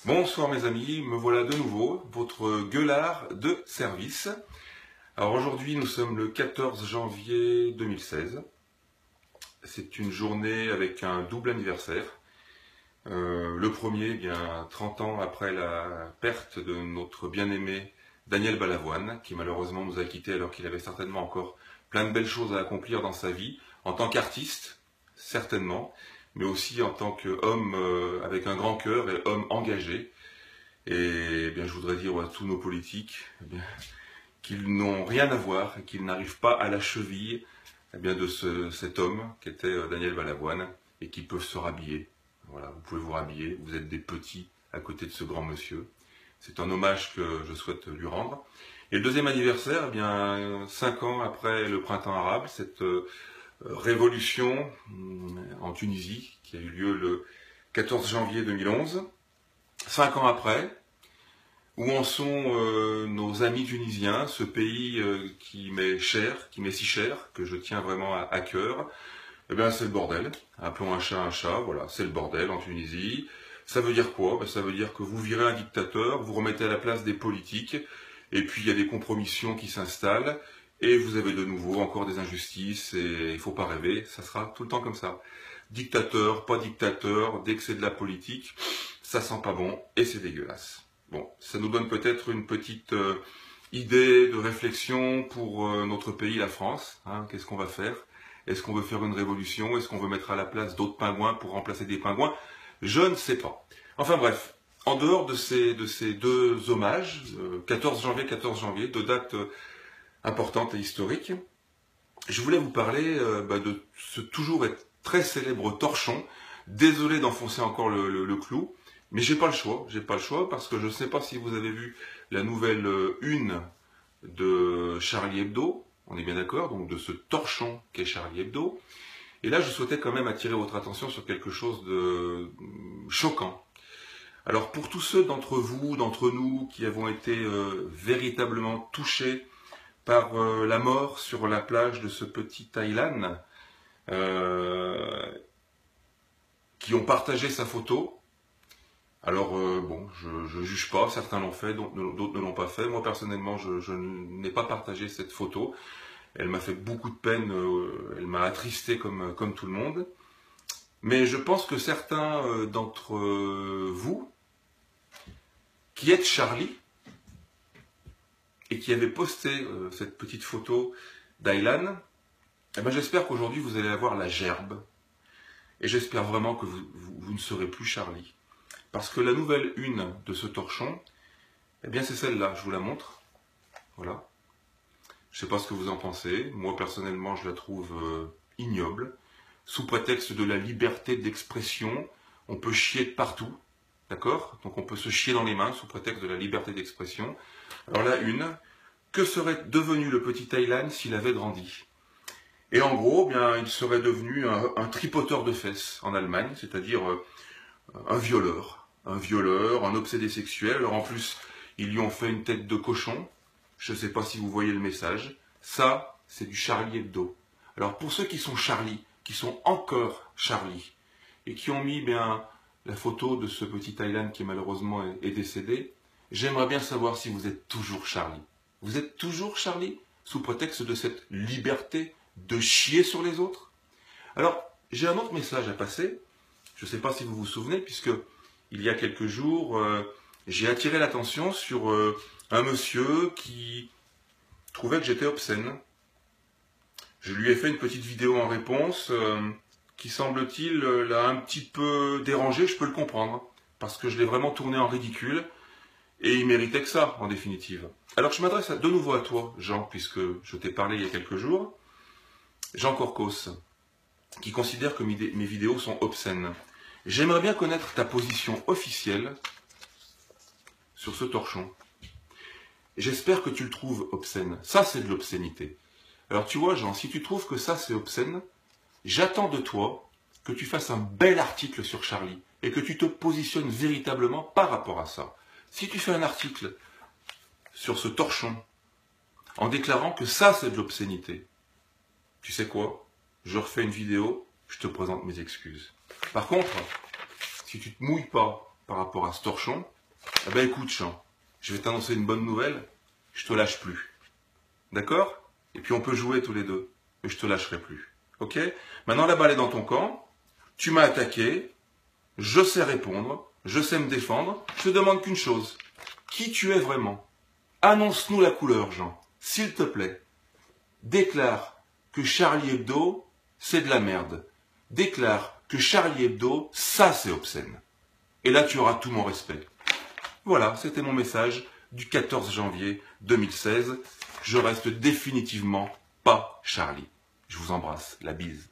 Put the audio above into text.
Bonsoir mes amis, me voilà de nouveau, votre gueulard de service. Alors aujourd'hui nous sommes le 14 janvier 2016. C'est une journée avec un double anniversaire. Le premier, bien 30 ans après la perte de notre bien-aimé Daniel Balavoine, qui malheureusement nous a quittés alors qu'il avait certainement encore plein de belles choses à accomplir dans sa vie, en tant qu'artiste, certainement, mais aussi en tant qu'homme avec un grand cœur et homme engagé. Et eh bien, je voudrais dire à tous nos politiques qu'ils n'ont rien à voir et qu'ils n'arrivent pas à la cheville de cet homme qui était Daniel Balavoine et qui peuvent se rhabiller. Voilà, vous pouvez vous rhabiller, vous êtes des petits à côté de ce grand monsieur. C'est un hommage que je souhaite lui rendre. Et le deuxième anniversaire, eh bien, 5 ans après le printemps arabe, cette révolution en Tunisie qui a eu lieu le 14 janvier 2011. 5 ans après, où en sont nos amis tunisiens, ce pays qui m'est cher, qui m'est si cher, que je tiens vraiment à cœur. Eh bien, c'est le bordel. Appelons un chat, voilà, c'est le bordel en Tunisie. Ça veut dire quoi? Ça veut dire que vous virez un dictateur, vous remettez à la place des politiques, et puis il y a des compromissions qui s'installent, et vous avez de nouveau encore des injustices, et il faut pas rêver, ça sera tout le temps comme ça. Dictateur, pas dictateur, dès que c'est de la politique, ça sent pas bon, et c'est dégueulasse. Bon, ça nous donne peut-être une petite idée de réflexion pour notre pays, la France. Qu'est-ce qu'on va faire? Est-ce qu'on veut faire une révolution? Est-ce qu'on veut mettre à la place d'autres pingouins pour remplacer des pingouins? Je ne sais pas. Enfin bref, en dehors de ces deux hommages, 14 janvier, deux dates importantes et historiques, je voulais vous parler de ce toujours très célèbre torchon. Désolé d'enfoncer encore le clou, mais j'ai pas le choix parce que je ne sais pas si vous avez vu la nouvelle une de Charlie Hebdo. On est bien d'accord, donc de ce torchon qu'est Charlie Hebdo. Et là, je souhaitais quand même attirer votre attention sur quelque chose de choquant. Alors, pour tous ceux d'entre vous, d'entre nous, qui avons été véritablement touchés par la mort sur la plage de ce petit Thaïlande, qui ont partagé sa photo, alors bon, je juge pas, certains l'ont fait, d'autres ne l'ont pas fait. Moi, personnellement, je n'ai pas partagé cette photo. Elle m'a fait beaucoup de peine, elle m'a attristé comme tout le monde. Mais je pense que certains d'entre vous, qui êtes Charlie, et qui avez posté cette petite photo d'Aylan, eh ben, j'espère qu'aujourd'hui vous allez avoir la gerbe. Et j'espère vraiment que vous ne serez plus Charlie. Parce que la nouvelle une de ce torchon, eh bien c'est celle-là, je vous la montre. Voilà. Je ne sais pas ce que vous en pensez. Moi, personnellement, je la trouve ignoble. Sous prétexte de la liberté d'expression, on peut chier de partout. D'accord? Donc on peut se chier dans les mains sous prétexte de la liberté d'expression. Alors la une, que serait devenu le petit Thaïlande s'il avait grandi? Et en gros, bien, il serait devenu un tripoteur de fesses en Allemagne, c'est-à-dire un violeur, un obsédé sexuel. Alors en plus, ils lui ont fait une tête de cochon. Je ne sais pas si vous voyez le message. Ça, c'est du Charlie Hebdo. Alors pour ceux qui sont Charlie, qui sont encore Charlie, et qui ont mis bien la photo de ce petit Thaïlande qui malheureusement est décédé, j'aimerais bien savoir si vous êtes toujours Charlie. Vous êtes toujours Charlie, sous prétexte de cette liberté de chier sur les autres? Alors, j'ai un autre message à passer. Je ne sais pas si vous vous souvenez, puisque il y a quelques jours, j'ai attiré l'attention sur un monsieur qui trouvait que j'étais obscène. Je lui ai fait une petite vidéo en réponse qui, semble-t-il, l'a un petit peu dérangé. Je peux le comprendre, parce que je l'ai vraiment tourné en ridicule, et il méritait que ça, en définitive. Alors je m'adresse de nouveau à toi, Jean, puisque je t'ai parlé il y a quelques jours. Jean Corcos, qui considère que mes vidéos sont obscènes. J'aimerais bien connaître ta position officielle sur ce torchon. J'espère que tu le trouves obscène. Ça, c'est de l'obscénité. Alors tu vois, Jean, si tu trouves que ça, c'est obscène, j'attends de toi que tu fasses un bel article sur Charlie et que tu te positionnes véritablement par rapport à ça. Si tu fais un article sur ce torchon en déclarant que ça, c'est de l'obscénité, tu sais quoi? Je refais une vidéo, je te présente mes excuses. Par contre, si tu ne te mouilles pas par rapport à ce torchon, Ah ben écoute, Jean, je vais t'annoncer une bonne nouvelle. Je te lâche plus. D'accord? Et puis on peut jouer tous les deux. Mais je te lâcherai plus. Ok? Maintenant la balle est dans ton camp. Tu m'as attaqué. Je sais répondre. Je sais me défendre. Je te demande qu'une chose. Qui tu es vraiment? Annonce-nous la couleur, Jean. S'il te plaît. Déclare que Charlie Hebdo, c'est de la merde. Déclare que Charlie Hebdo, ça c'est obscène. Et là tu auras tout mon respect. Voilà, c'était mon message du 14 janvier 2016. Je reste définitivement pas Charlie. Je vous embrasse, la bise.